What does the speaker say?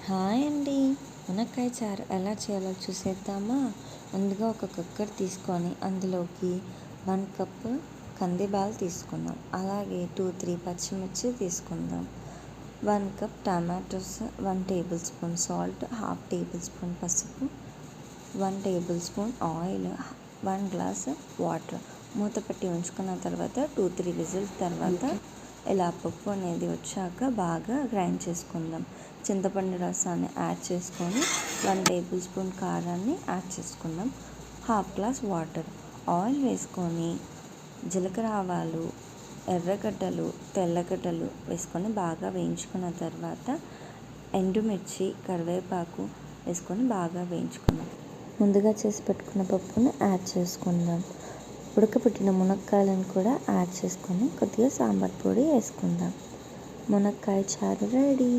Hi అండి. మునక్కాయ చారు ఎలా చేయాలో చూసేద్దామా? ముందుగా ఒక కుక్కర్ తీసుకొని అందులోకి 1 కప్ కందిబ్యాళ్ళు తీసుకుందాం. అలాగే 2-3 పచ్చిమిర్చి తీసుకుందాం. 1 cup tomatoes, 1 table spoon salt, 1/2 table spoon పసుపు, 1 table spoon oil, 1 glass water. మూత పెట్టి ఉంచుకున్న తర్వాత 2-3 విజిల్స్ తర్వాత ఇలా పప్పు అనేది వచ్చాక బాగా గ్రైండ్ చేసుకుందాం. చింతపండు రసాన్ని యాడ్ చేసుకొని 1 టేబుల్ స్పూన్ కారాన్ని యాడ్ చేసుకుందాం. 1/2 గ్లాస్ వాటర్, ఆయిల్ వేసుకొని జీలకర్ర ఆవాలు, ఎర్రగడ్డలు, తెల్లగడ్డలు వేసుకొని బాగా వేయించుకున్న తర్వాత ఎండుమిర్చి, కరివేపాకు వేసుకొని బాగా వేయించుకుందాం. ముందుగా చేసి పెట్టుకున్న పప్పును యాడ్ చేసుకుందాం. ఉడకబెట్టిన మునక్కాయలను కూడా యాడ్ చేసుకొని కొద్దిగా సాంబార్ పొడి వేసుకుందాం. మునక్కాయ చారు రెడీ.